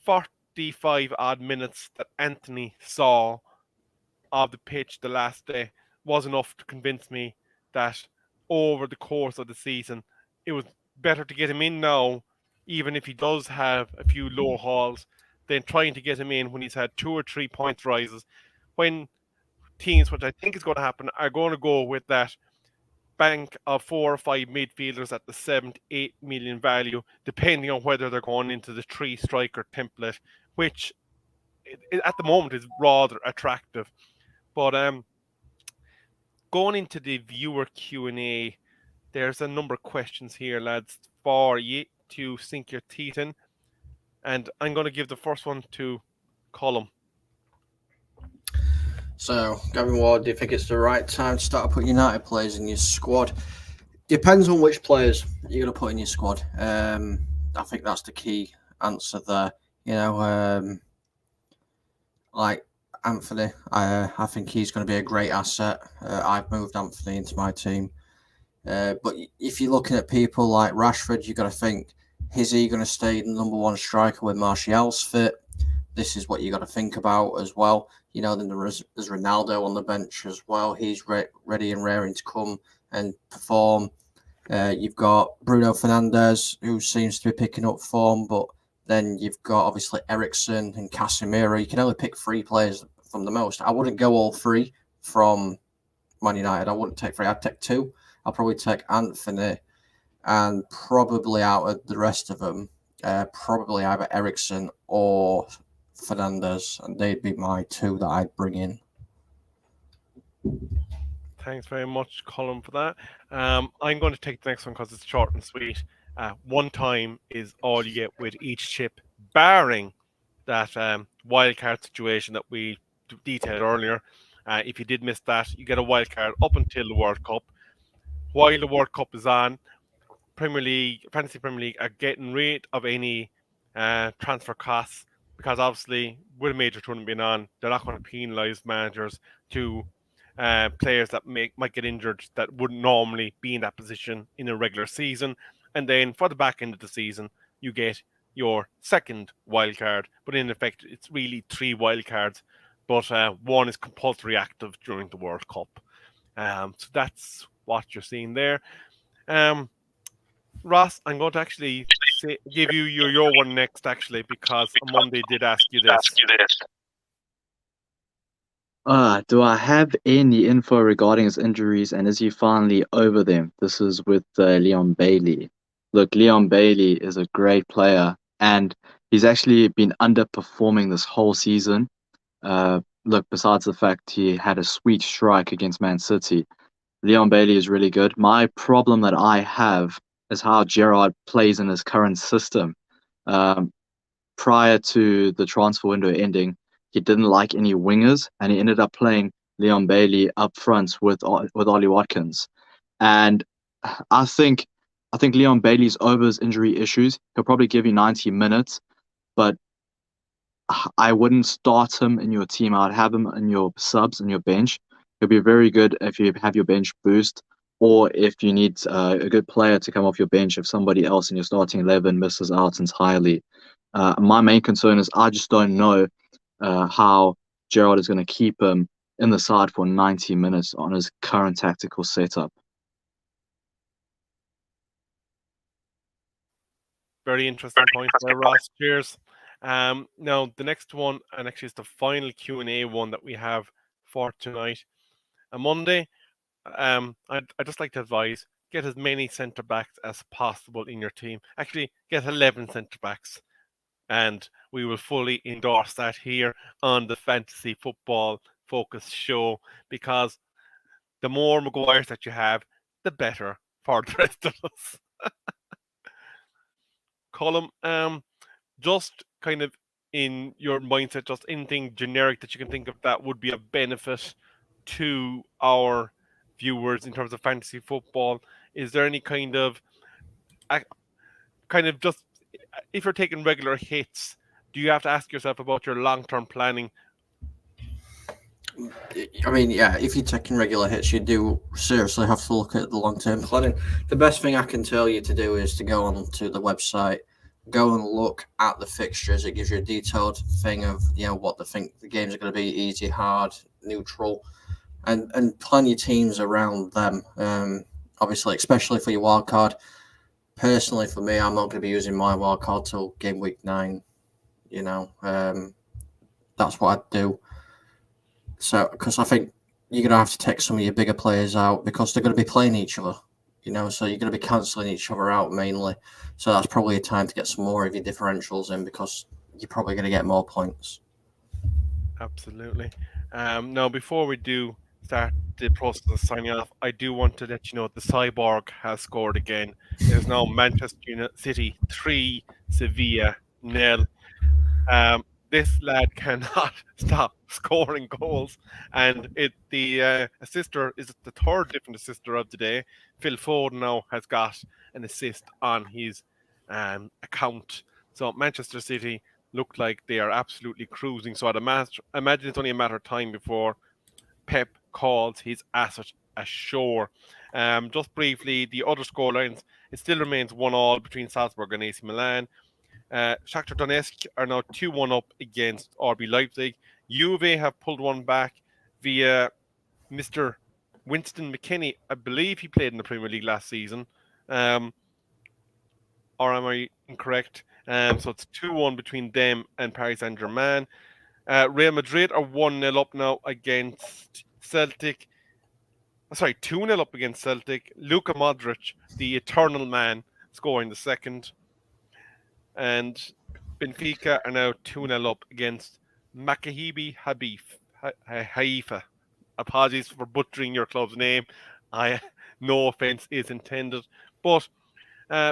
Speaker 1: 45 odd minutes that Anthony saw of the pitch the last day was enough to convince me that over the course of the season, it was better to get him in now, even if he does have a few low hauls, than trying to get him in when he's had 2 or 3 point rises. When teams, which I think is going to happen, are going to go with that bank of 4 or 5 midfielders at the 7 to 8 million value, depending on whether they're going into the 3 striker template, which at the moment is rather attractive. But going into the viewer Q&A, there's a number of questions here, lads, for you to sink your teeth in. And I'm going to give the first one to Colm.
Speaker 3: So, Gavin Ward, do you think it's the right time to start putting United players in your squad? Depends on which players you're going to put in your squad. I think that's the key answer there. Like Anthony, I think he's going to be a great asset. I've moved Anthony into my team. But if you're looking at people like Rashford, you've got to think, is he going to stay the number one striker when Martial's fit? This is what you got to think about as well. Then there's Ronaldo on the bench as well. He's ready and raring to come and perform. You've got Bruno Fernandes, who seems to be picking up form, but then you've got obviously Eriksen and Casemiro. You can only pick 3 players from the most. I wouldn't go all 3 from Man United. I wouldn't take 3. I'd take 2. I'll probably take Anthony, and probably out of the rest of them, probably either Ericsson or Fernandez, and they'd be my two that I'd bring in.
Speaker 1: Thanks very much, Colm, for that. I'm going to take the next one because it's short and sweet. One time is all you get with each chip, barring that wildcard situation that we detailed earlier. If you did miss that, you get a wildcard up until the World Cup. While the World Cup is on, Premier League, Fantasy Premier League are getting rid of any transfer costs because obviously with a major tournament being on, they're not going to penalise managers to players that might get injured that wouldn't normally be in that position in a regular season. And then for the back end of the season, you get your second wild card. But in effect, it's really 3 wild cards, but one is compulsory active during the World Cup. So that's what you're seeing there. Ross, I'm going to actually give you your one next, actually, because Monday did ask you this.
Speaker 2: Do I have any info regarding his injuries and is he finally over them? This is with Leon Bailey. Look, Leon Bailey is a great player and he's actually been underperforming this whole season. Look, besides the fact he had a sweet strike against Man City, Leon Bailey is really good. My problem that I have is how Gerrard plays in his current system. Prior to the transfer window ending, he didn't like any wingers, and he ended up playing Leon Bailey up front with Ollie Watkins. And I think Leon Bailey's over his injury issues. He'll probably give you 90 minutes, but I wouldn't start him in your team. I'd have him in your subs and your bench. He'll be very good if you have your bench boost, or if you need a good player to come off your bench if somebody else in your starting 11 misses out entirely. My main concern is I just don't know how Gerrard is going to keep him in the side for 90 minutes on his current tactical setup.
Speaker 1: Very interesting point there, Ross. Cheers. Now, the next one, and actually it's the final Q&A one that we have for tonight. On Monday, I'd just like to advise, get as many centre-backs as possible in your team. Actually, get 11 centre-backs. And we will fully endorse that here on the Fantasy Football Focus show, because the more Maguires that you have, the better for the rest of us. Colm, just kind of in your mindset, just anything generic that you can think of that would be a benefit to our viewers in terms of fantasy football. Is there any kind of just, if you're taking regular hits, do you have to ask yourself about your long-term planning?
Speaker 3: I mean, yeah, if you're taking regular hits, you do seriously have to look at the long-term planning. The best thing I can tell you to do is to go on to the website, go and look at the fixtures. It gives you a detailed thing of, what the games are going to be: easy, hard, neutral, and plan your teams around them. Obviously, especially for your wild card. Personally, for me, I'm not going to be using my wild card till game week 9. That's what I'd do. So, because I think you're going to have to take some of your bigger players out because they're going to be playing each other, so you're going to be cancelling each other out mainly. So that's probably a time to get some more of your differentials in because you're probably going to get more points.
Speaker 1: Absolutely. Now, before we do start the process of signing off, I do want to let you know the Cyborg has scored again. It is now Manchester City 3, Sevilla 0. This lad cannot stop scoring goals, and the assister is the third different assister of the day. Phil Foden now has got an assist on his account. So Manchester City look like they are absolutely cruising. So I'd imagine it's only a matter of time before Pep calls his asset ashore. Just briefly, the other scorelines, it still remains 1-1 between Salzburg and AC Milan. Shakhtar Donetsk are now 2-1 up against RB Leipzig. Juve have pulled one back via Mr. Winston McKennie. I believe he played in the Premier League last season. Or am I incorrect? So it's 2-1 between them and Paris Saint-Germain. Real Madrid are 1-0 up now against Celtic. Sorry, 2-0 up against Celtic. Luka Modric, the eternal man, scoring the second. And Benfica are now 2-0 up against Maccabi Haifa. Apologies for butchering your club's name. No offense is intended. But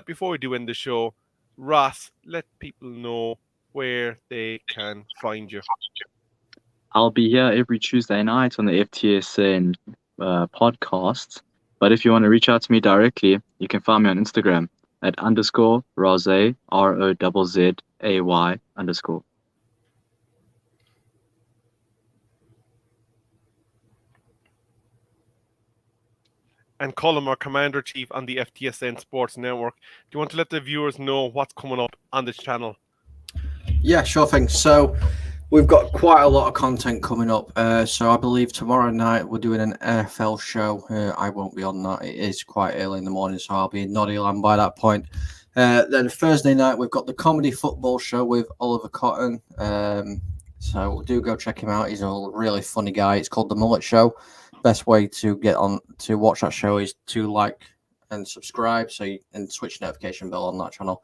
Speaker 1: before we do end the show, Ross, let people know where they can find you.
Speaker 2: I'll be here every Tuesday night on the FTSN podcast. But if you want to reach out to me directly, you can find me on Instagram at _Rose, ROZZAY _.
Speaker 1: And Colm, our Commander-Chief on the FTSN Sports Network. Do you want to let the viewers know what's coming up on this channel?
Speaker 3: Yeah, sure thing. So we've got quite a lot of content coming up. So I believe tomorrow night we're doing an NFL show. I won't be on that. It is quite early in the morning, so I'll be in Nottingham by that point. Then Thursday night we've got the comedy football show with Oliver Cotton. So do go check him out. He's a really funny guy. It's called The Mullet Show. Best way to get on to watch that show is to like and subscribe, and switch notification bell on that channel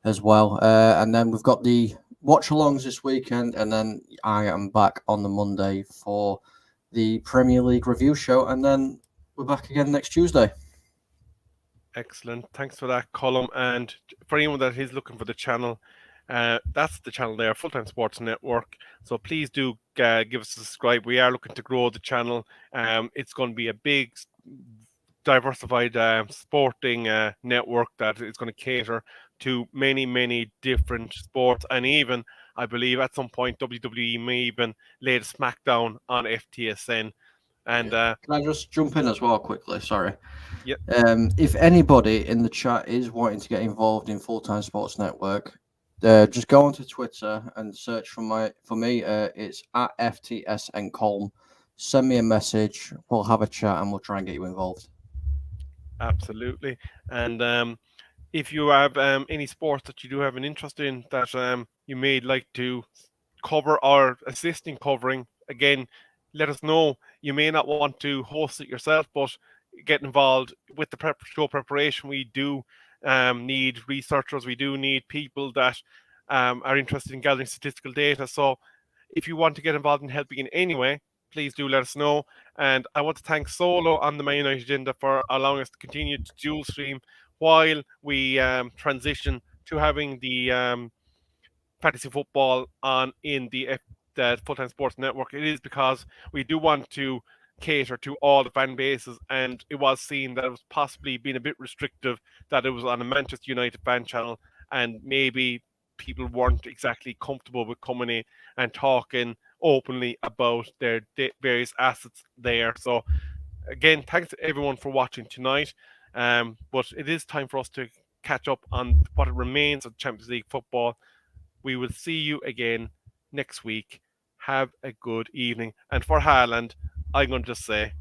Speaker 3: as well. And then we've got the watch-alongs this weekend, and then I am back on the Monday for the Premier League review show, and then we're back again next Tuesday.
Speaker 1: Excellent. Thanks for that, Colm. And for anyone that is looking for the channel, that's the channel there, Full Time Sports Network. So please do give us a subscribe. We are looking to grow the channel. It's going to be a big, diversified sporting network that is going to cater to many, many different sports. And even, I believe, at some point, WWE may even lay a smackdown on FTSN. And
Speaker 3: Can I just jump in as well quickly? Sorry.
Speaker 1: Yep.
Speaker 3: If anybody in the chat is wanting to get involved in Full Time Sports Network, just go onto Twitter and search for me. It's at FTSN Colm. Send me a message. We'll have a chat and we'll try and get you involved.
Speaker 1: Absolutely. And if you have any sports that you do have an interest in that you may like to cover or assist in covering, again, let us know. You may not want to host it yourself, but get involved with the show preparation. We do need researchers. We do need people that are interested in gathering statistical data. So if you want to get involved in helping in any way, please do let us know. And I want to thank Solo on the Man United Agenda for allowing us to continue to dual stream while we transition to having the fantasy football on in the Full Time Sports Network. It is because we do want to cater to all the fan bases, and it was seen that it was possibly being a bit restrictive that it was on a Manchester United fan channel, and maybe people weren't exactly comfortable with coming in and talking openly about their various assets there. So again, thanks to everyone for watching tonight. But it is time for us to catch up on what remains of Champions League football. We will see you again next week. Have a good evening. And for Haaland, I'm going to just say